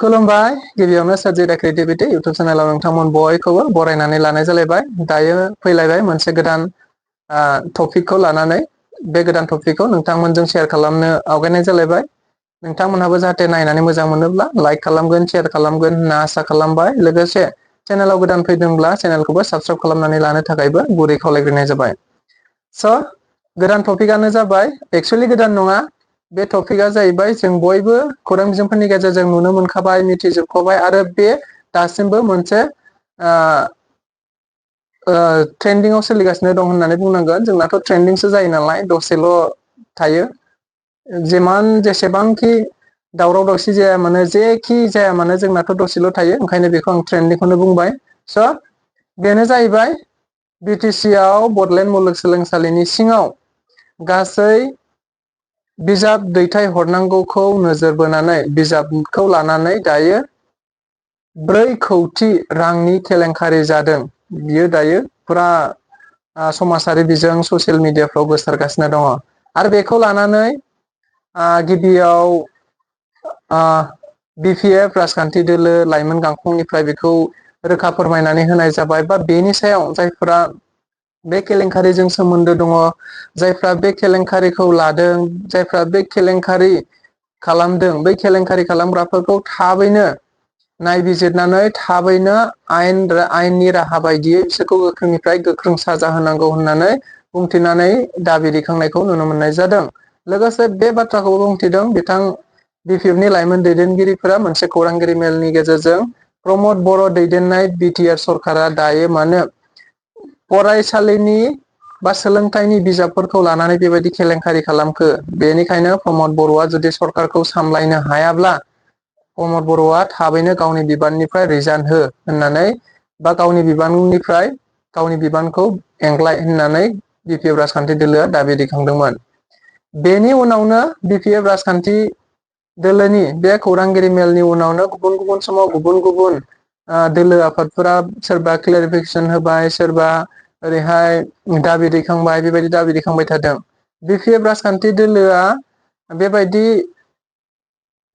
खुलुमबाय गिबियावनो सोरजिरा क्रिएटिभिटी इउट्यूब चेनेलाव नोंथांमोन बयखौबो बरायनानै लानाय जालायबाय। दायो फैलायबाय मोनसे गोदान टपिकखौ लानानै बे गोदान टपिकखौ नोंथांमोनजों शेयार खालामनो आवगायनाय जालायबाय। नोंथांमोनहाबो जाहाथे नायनानै मोजां मोनोब्ला लाइक खालामगोन शेयार खालामगोन होनना आसा खालामबाय। लोगोसे चेनेलाव गोदान फैदोंब्ला चेनेलखौबो साबस्क्राइब खालामनानै लानो थाखायबो गुरै खावलायग्रोनाय जाबाय। स' गोदान टपिकआनो जाबाय एक्चुअली गोदान नङा। बे टपिकआ जाहैबाय जों बयबो खौरां बिजोंफोरनि गेजेरजों नुनो मोनखाबाय मिथिजोबखाबाय आरो बे दासिमबो मोनसे ट्रेन्डिंआव सोलिगासिनो दं होननानै बुंनांगोन। जोंनाथ' ट्रेन्डिंसो जायो नालाय दसेल' थायो। जेसेबांखि दावराव दावसि जाया मानो जेखि जाया मानो जोंनाथ' दसेल' थायो। ओंखायनो बेखौ आं ट्रेन्डिंखौनो बुंबाय। स' बेनो जाहैबाय बि टि सि आव बड'लेण्ड मुलुगसोलोंसालिनि सिङाव गासै बिजाब दैथाय हरनांगौखौ नोजोर बोनानै बिजाबखौ लानानै दायो 4 कौटि रांनि केलेंकारि जादों। बियो दायो फुरा समाजारि बिजों ससियेल मिडियाफ्राव गोसारगासिनो दङ आरो बेखौ लानानै गिबियाव BPF राजखान्थि दोलो लाइमोन गांखंनिफ्राय बेखौ रोखा फोरमायनानै होनाय जाबाय बा बेनि सायाव जायफोरा बे केलेंकारिजों सोमोन्दो दङ, जायफ्रा बे केलेंकारिखौ लादों, जायफ्रा बे केलेंकारि खालामदों, बै केलेंकारि खालामग्राफोरखौ थाबैनो नायबिजिरनानै थाबैनो आयेननि राहा बायदियै बिसोरखौ गोख्रोंनिफ्राय गोख्रों साजा होनांगौ होननानै बुंथिनानै दाबि दैखांनायखौ नुनो मोननाय जादों। लोगोसे बे बाथ्राखौ बुंथिदों बिथां BPFनि लाइमोन दैदेनगिरिफोरा मोनसे खौरांगिरि मेलनि गेजेरजों प्रमद बर' दैदेननाय BTR सरकारा दायो मानो फरायसालिनि बा सोलोंथाइनि बिजाबफोरखौ लानानै बेबायदि केलेंकारि खालामखो। बेनिखायनो प्रमद बर'आ जुदि सरकारखौ सामलायनो हायाब्ला प्रमद बर'आ थाबैनो गावनि बिबाननिफ्राय रिजाइन हो होननानै बा गावनि बिबानखौ एंग्लाय होननानै BPF राजखान्थि दोलोआ दाबि दैखांदोंमोन। बेनि उनावनो BPF राजखान्थि दोलोनि बे खौरांगिरि मेलनि उनावनो गुबुन गुबुन समाव गुबुन गुबुन दोलो आफादफोरा सोरबा क्लेरिफिकेसन होबाय, सोरबा ओरैहाय दाबि दैखांबाय, बेबायदि दाबि दैखांबाय थादों। BPF राजखान्थि दोलोआ बेबायदि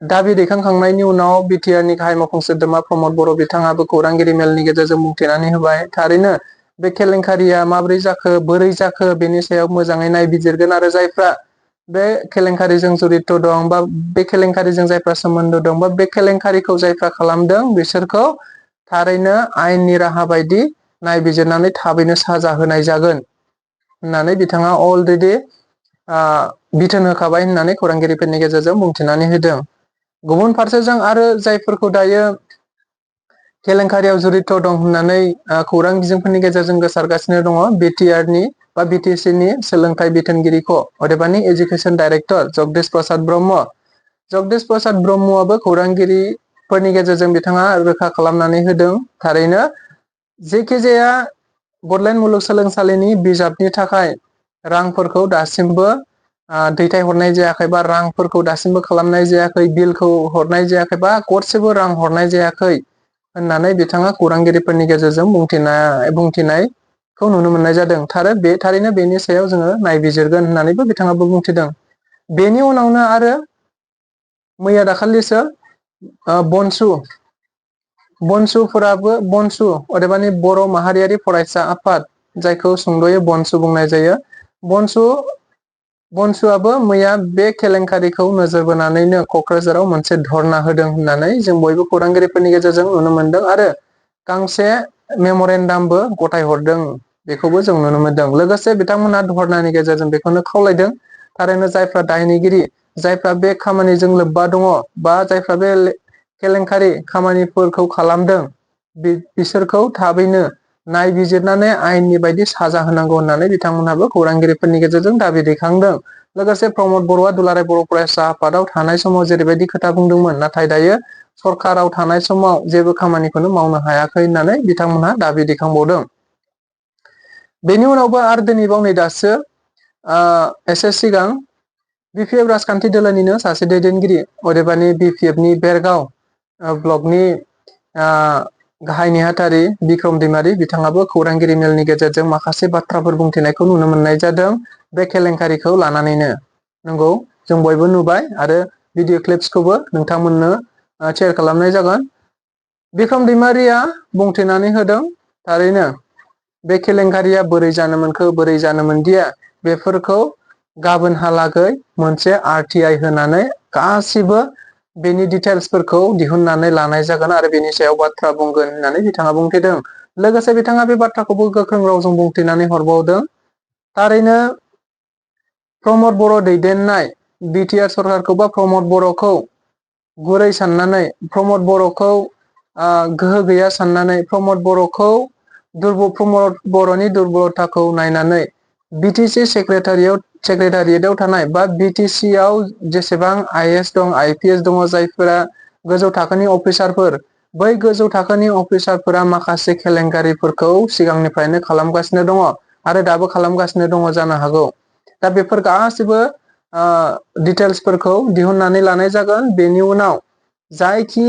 दाबि दैखांखांनायनि उनाव बिटिआरनि गाहाय मावफुं सोद्रोमा प्रमद बर' बिथाङाबो खौरांगिरि मेलनि गेजेरजों बुंथिनानै होबाय। थारैनो बे केलेंकारिया माबोरै जाखो, बोरै जाखो बेनि सायाव मोजाङै नायबिजिरगोन आरो जायफ्रा बे केलेंकारिजों जड़ित दं बा बे केलेंकारिजों जायफ्रा सोमोन्दो दं बा बे केलेंकारिखौ जायफ्रा खालामदों बिसोरखौ थारैनो आयेननि राहा बायदि नायबिजिरनानै थाबैनो साजा होनाय जागोन होननानै बिथाङा अलरेडि बिथोन होखाबाय होननानै खौरांगिरिफोरनि गेजेरजों बुंथिनानै होदों। गुबुन फारसेजों आरो जायफोरखौ दायो केलेंकारियाव जड़ित दं होननानै खौरां बिजोंफोरनि गेजेरजों गोसारगासिनो दङ बिटिआरनि बा बिटिसिनि सोलोंथाइ बिथोनगिरिखौ अदेबानि एजुकेसन डाइरेक्टर जगदीश प्रसाद ब्रह्म। जगदीश प्रसाद ब्रह्मआबो खौरांगिरिफोरनि गेजेरजों बिथाङा रोखा खालामनानै होदों। थारैनो जेखिजाया बड'लेण्ड मुलुगसोलोंसालिनि बिजाबनि थाखाय रांफोरखौ दासिमबो दैथायहरनाय जायाखै बा रांफोरखौ दासिमबो खालामनाय जायाखै, बिलखौ हरनाय जायाखै बा गरसेबो रां हरनाय जायाखै होननानै बिथाङा खौरांगिरिफोरनि गेजेरजों बुंथिनायखौ नुनो मोननाय जादों। थारैनो बेनि सायाव जोङो नायबिजिरगोन होननानैबो बिथाङाबो बुंथिदों। बेनि उनावनो आरो मैया दाखालिसो बनसु अदेबानि बर' माहारियारि फरायसा आफाद, जायखौ सुंद'यै बनसु बुंनाय जायो, बनसुआबो मैया बे केलेंकारिखौ नोजोर बोनानैनो क'क्राझाराव मोनसे धरना होदों होननानै जों बयबो खौरांगिरिफोरनि गेजेरजों नुनो मोनदों आरो गांसे मेम'रेन्डामबो गथायहरदों बेखौबो जों नुनो मोनदों। लोगोसे बिथांमोनहा धरनानि गेजेरजों बेखौनो खावलायदों थारैनो जायफ्रा दायनिगिरि, जायफ्रा बे खामानिजों लोब्बा दङ बा जायफ्रा बे केलेंकारि खामानिफोरखौ खालामदों बिसोरखौ थाबैनो नायबिजिरनानै आयेननि बायदि साजा होनांगौ होननानै बिथांमोनहाबो खौरांगिरिफोरनि गेजेरजों दाबि दैखांदों। लोगोसे प्रमद बर'आ दुलाराय बर' फरायसा आफादाव थानाय समाव जेरैबायदि खोथा बुंदोंमोन, नाथाय दायो सरकाराव थानाय समाव जेबो खामानिखौनो मावनो हायाखै होननानै बिथांमोनहा दाबि दैखांबावदों। बेनि उनावबो आरो दिनैबाव नै दासो एसे सिगां BPF राजखान्थि दोलोनिनो सासे दैदेनगिरि अदेबानि BPFनि बेरगाव ब्लकनि गाहाय नेहाथारि बिक्रम दैमारि बिथाङाबो खौरांगिरि मेलनि गेजेरजों माखासे बाथ्राफोर बुंथिनायखौ नुनो मोननाय जादों बे केलेंकारिखौ लानानैनो। नंगौ, जों बयबो नुबाय आरो भिडिअ क्लिप्सखौबो नोंथांमोननो शेयार खालामनाय जागोन। बिक्रम दैमारिया बुंथिनानै होदों थारैनो बे केलेंकारिया बोरै जानो मोनखो बोरै जानो मोनदिया बेफोरखौ गाबोनहालागै मोनसे RTI होनानै गासिबो बेनि डिटेल्सफोरखौ दिहुननानै लानाय जागोन आरो बेनि सायाव बाथ्रा बुंगोन होननानै बिथाङा बुंथिदों। लोगोसे बिथाङा बे बाथ्राखौबो गोख्रों रावजों बुंथिनानै हरबावदों थारैनो प्रमद बर' दैदेननाय बिटिआर सरकारखौ बा प्रमद बर'खौ गुरै साननानै प्रमद बर'खौ गोहो गैया साननानै प्रमद बर'खौ प्रमद बर'नि दुरबलताखौ नायनानै बिटिसि सेक्रेटारियेटआव थानाय बा बिटिसि आव जेसेबां IAS दं IPS दङ जायफोरा गोजौ थाखोनि अफिसारफोर बै गोजौ थाखोनि अफिसारफोरा माखासे केलेंकारिफोरखौ सिगांनिफ्रायनो खालामगासिनो दङ आरो दाबो खालामगासिनो दङ जानो हागौ। दा बेफोर गासिबो डिटेल्सफोरखौ दिहुननानै लानाय जागोन। बेनि उनाव जायखि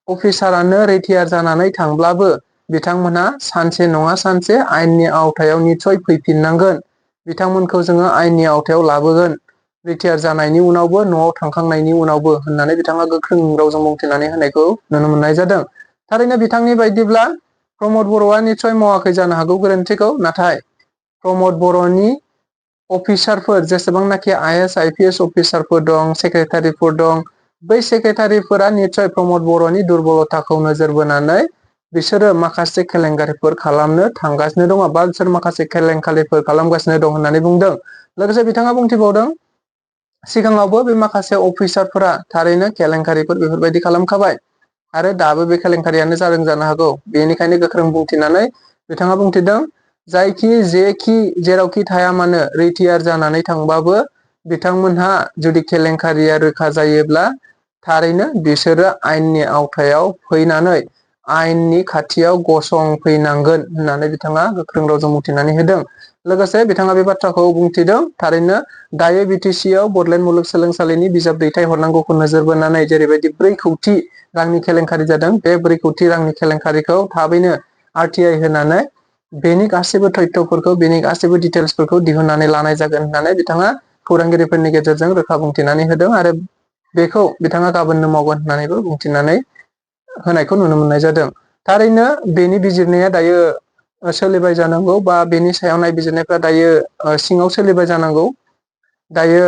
अफिसारानो रिटायार जानानै थांब्लाबो बिथांमोनहा सानसे नङा सानसे आयेननि आवथायाव निस्सय फैफिननांगोन। बिथांमोनखौ जोङो आयेननि आवथायाव लाबोगोन रिटायार जानायनि उनावबो न'आव थांखांनायनि उनावबो होननानै बिथाङा गोख्रों रावजों बुंथिनानै होनायखौ नुनो मोननाय जादों। थारैनो बिथांनि बायदिब्ला प्रमद बर'आ निस्सय मावाखै जानो हागौ गोरोन्थिखौ, नाथाय प्रमद बर'नि अफिसारफोर जेसेबांनाखि IAS IPS अफिसारफोर दं सेक्रेटारिफोर दं बै सेक्रेटारिफोरा निस्सय प्रमद बर'नि दुरबलताखौ नोजोर बोनानै बिसोरो माखासे केलेंकारिफोर खालामनो थांगासिनो दङ बा बिसोर माखासे केलेंकारिफोर खालामगासिनो दं होननानै बुंदों। लोगोसे बिथाङा बुंथिबावदों सिगाङावबो बे माखासे अफिसारफोरा थारैनो केलेंकारिफोर बेफोरबायदि खालामखाबाय आरो दाबो बे केलेंकारियानो जादों जानो हागौ। बेनिखायनो गोख्रों बुंथिनानै बिथाङा बुंथिदों जायखि जेखि जेरावखि थाया मानो रिटायार जानानै थांबाबो बिथांमोनहा जुदि केलेंकारिया रोखा जायोब्ला थारैनो बिसोरो आयेननि आवथायाव फैनानै आयेननि खाथियाव गसंफैनांगोन होननानै बिथाङा गोख्रों रावजों बुंथिनानै होदों। लोगोसे बिथाङा बे बाथ्राखौ बुंथिदों थारैनो दायो बिटिसि आव बड'लेण्ड मुलुगसोलोंसालिनि बिजाब दैथायहरनांगौखौ नोजोर बोनानै जेरैबायदि 4 कौटि रांनि केलेंकारि जादों बे 4 कौटि रांनि केलेंकारिखौ थाबैनो RTI होनानै बेनि गासैबो तथ्यफोरखौ बेनि गासैबो डिटेल्सफोरखौ दिहुननानै लानाय जागोन होननानै बिथाङा खौरांगिरिफोरनि गेजेरजों रोखा बुंथिनानै होदों आरो बेखौ बिथाङा गाबोननो मावगोन होननानैबो बुंथिनानै होनायखौ नुनो मोननाय जादों। थारैनो बेनि बिजिरनाया दायो सोलिबाय जानांगौ बा बेनि सायाव नायबिजिरनायफ्रा दायो सिङाव सोलिबाय जानांगौ। दायो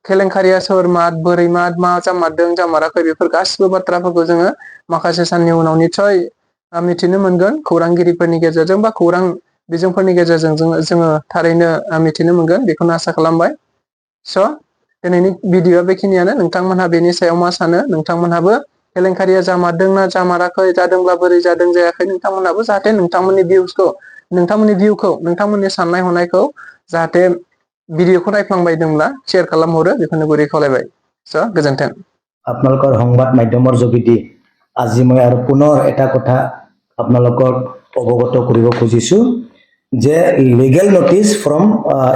केलेंकारिया सोर माद बोरै माद मा जामारदों जामाराखै बेफोर गासिबो बाथ्राफोरखौ जोङो माखासे साननि उनाव निस्सय मिथिनो मोनगोन खौरांगिरिफोरनि गेजेरजों बा खौरां बिजोंफोरनि गेजेरजों जोङो थारैनो मिथिनो मोनगोन बेखौनो आसा खालामबाय। स' दिनैनि भिडिअ'आ बेखिनियानो। नोंथांमोनहा बेनि सायाव मा सानो? नोंथांमोनहाबो केलेंकारिया जामारदोंना जामाराखै जादोंब्ला बोरै जादों जायाखै नोंथांमोनहाबो जाहाथे नोंथांमोननि नोंथांमोननि साननाय हनायखौ जाहाथे भिडिअ'खौ नायफ्लांबायदोंब्ला शेयार खालामहरो बेखौनो गुरै खावलायबाय। स' गोजोन्थों। আপোনালোকৰ সংবাদ মাধ্যমৰ যোগেদি আজি মই আৰু পুনৰ এটা কথা আপোনালোকক অৱগত কৰিব খুজিছো যে legal notice from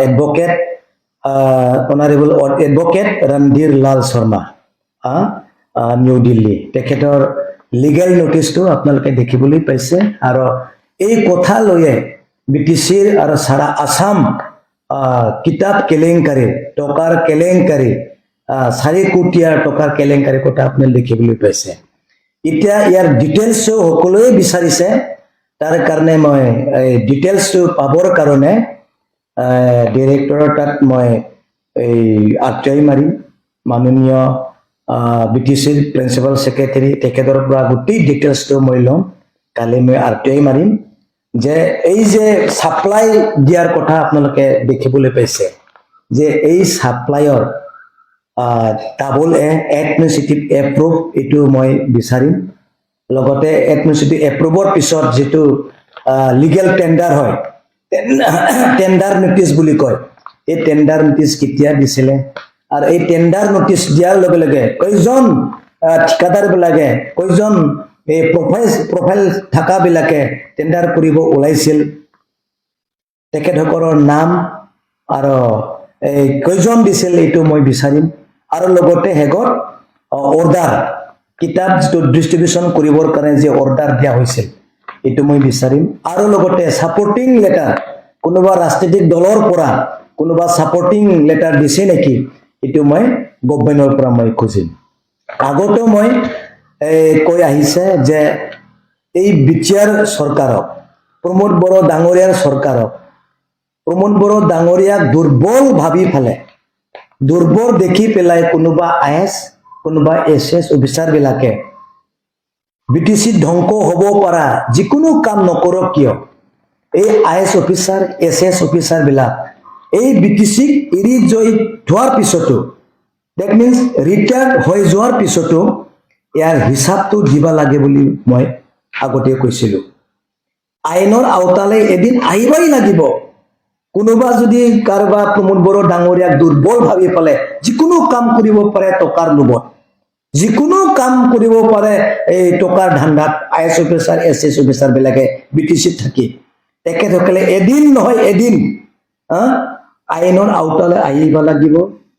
advocate honourable advocate Randhir Lal Sharma new Delhi তেখেতৰ লিগেল নটিচটো আপোনালোকে দেখিবলৈ পাইছে আৰু এই কথা লৈয়ে বিটিচিৰ আৰু সারা আসাম কিতাপ কেলেংকাৰী টকাৰ কেলেংকাৰী 4 কোটি টকাৰ কেলেংকাৰী কথা আপুনি দেখিবলৈ পাইছে। এতিয়া ইয়াৰ ডিটেইলছটো সকলোৱে বিচাৰিছে, তাৰ কাৰণে মই এই ডিটেইলছটো পাবৰ কাৰণে ডিৰেক্টৰৰ তাত মই এই RTI মাৰিম। মাননীয় বিটিচিৰ প্ৰিন্সিপাল সেক্ৰেটাৰী তেখেতৰ পৰা গোটেই ডিটেইলছটো মই ল'ম। কালি মই RTI মাৰিম যে এই যে সাপ্লাই দিয়াৰ কথা আপোনালোকে দেখিবলৈ পাইছে যে এই সাপ্লাইৰ ডাবল এডমিনিষ্ট্ৰেটিভ এপ্ৰুভ এইটো মই বিচাৰিম। লগতে এডমিনিষ্ট্ৰেটিভ এপ্ৰুভৰ পিছত যেটো লিগেল টেন্ডাৰ হয় টেন্ডাৰ নোটিচ বুলি কয় এই টেন্ডাৰ নোটিচ কেতিয়া দিছিলে আৰু এই টেন্ডাৰ নোটিচ দিয়াৰ লগে লগে কয়জন ঠিকাদাৰ বিলাকে কয়জন এই প্ৰফাইল থাকা বিলাকে টেন্ডাৰ কৰিব ওলাইছিল তেখেতসকলৰ নাম আৰু এই কয়জন দিছিল এইটো মই বিচাৰিম। আৰু লগতে হেগত অৰ্ডাৰ কিতাপ যেটো ডিস্ট্ৰিবিউশন কৰিবৰ কাৰণে যে অৰ্ডাৰ দিয়া হৈছিল এইটো মই বিচাৰিম। আৰু লগতে সাপোৰ্টিং লেটাৰ কোনোবা ৰাজনৈতিক দলৰ পৰা কোনোবা সাপোৰ্টিং লেটাৰ দিছে নেকি এইটো মই গভৰ্ণমেন্টৰ পৰা মই খুজিম। আগতে মই কৈ আহিছে যে এই বিটিআৰ চৰকাৰক প্ৰমোদ বড়ো ডাঙৰীয়াৰ চৰকাৰক প্ৰমোদ বড়ো ডাঙৰীয়াক দুৰ্বল ভাবি ফেলে দুৰ্বল দেখি পেলাই কোনোবা আইএছ কোনোবা এছএছ অফিচাৰ বিলাকে বিটিচি ধ্বংস হ'ব পৰা যিকোনো কাম নকৰক কিয় এই আইএছ অফিচাৰ এছএছ অফিচাৰ বিলাক এই বিটিচিক এৰি যোৱাৰ পিছতো that means ৰিটায়াৰ্ড হৈ যোৱাৰ পিছতো ইয়াৰ হিচাপটো দিব লাগে বুলি মই আগতে কৈছিলো আইনৰ আওতালৈ এদিন আহিবই লাগিব কোনোবা যদি কাৰোবা প্ৰমোদ বড়ো ডাঙৰীয়াক দুৰ্বল ভাবি পালে যিকোনো কাম কৰিব পাৰে টকাৰ লোভত যিকোনো কাম কৰিব পাৰে এই টকাৰ ধান্দাত আইএছ অফিচাৰ এছএছ অফিচাৰ বিলাকে বিটিচি থাকি তেখেতসকলে এদিন নহয় এদিন আইনৰ আওতালৈ আহিব লাগিব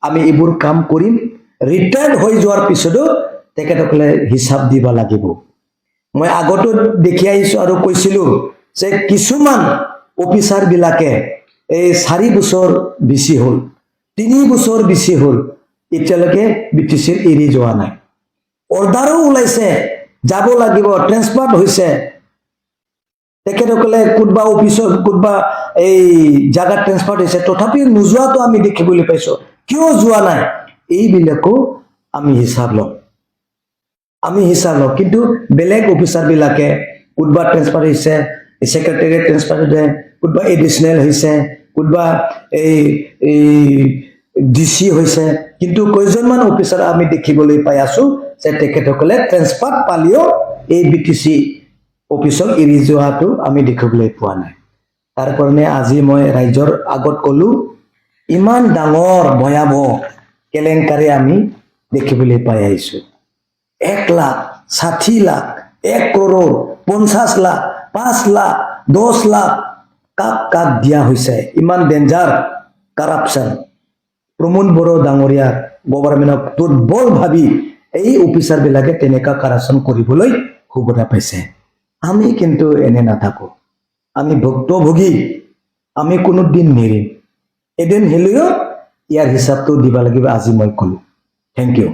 আমি এইবোৰ কাম কৰিম ৰিটায়াৰ্ড হৈ যোৱাৰ পিছতো তেখেতসকলে হিচাপ দিব লাগিব মই আগতো দেখি আহিছো আৰু কৈছিলো যে কিছুমান অফিচাৰ বিলাকে এই 4 বছৰ বেছি হ'ল 3 বছৰ বেছি হ'ল এতিয়ালৈকে বিটিচিৰ এৰি যোৱা নাই অৰ্ডাৰো ওলাইছে যাব লাগিব ট্ৰান্সফাৰ হৈছে তেখেতসকলে কোনবা অফিচত কোনবা এই জায়গা ট্ৰান্সফাৰ হৈছে তথাপি নোযোৱাটো আমি দেখিবলৈ পাইছো কিয় যোৱা নাই এইবিলাকো আমি হিচাপ লওঁ কিন্তু বেলেগ অফিচাৰ বিলাকে কোনবা ট্ৰান্সফাৰ হৈছে সেক্ৰেটাৰী ট্ৰান্সফাৰ হৈছে কোনবা এডিশনাল হৈছে কোনবা এই ডিসি হৈছে কিন্তু কয়জনমান অফিচাৰ আমি দেখিবলৈ পাই আছো যে তেখেতসকলে ট্ৰান্সফাৰ পালিও এই বিটিচি অফিচত এৰি যোৱাটো আমি দেখিবলৈ পোৱা নাই তাৰ কাৰণে আজি মই ৰাইজৰ আগত কলো ইমান ডাঙৰ ভয়াবহ কেলেংকাৰী আমি দেখিবলৈ পাই আহিছো 1 লাখ 60 লাখ 1 কৰোৰ 50 লাখ 5 লাখ 10 লাখ কাক দিয়া হৈছে ইমান ডেঞ্জাৰ কাৰাপশন প্ৰমোদ বড়ো ডাঙৰীয়া গভৰ্ণমেণ্টক দুৰ্বল ভাবি এই অফিচাৰ বিলাকে তেনেকা কাৰাপশন কৰিবলৈ সুবিধা পাইছে আমি কিন্তু এনে নাথাকো আমি ভুক্তভোগী আমি কোনো দিন নেৰিম এদিন হেলিও ইয়াৰ হিচাপটো দিব লাগিব আজি মই কলো থ্যাংক ইউ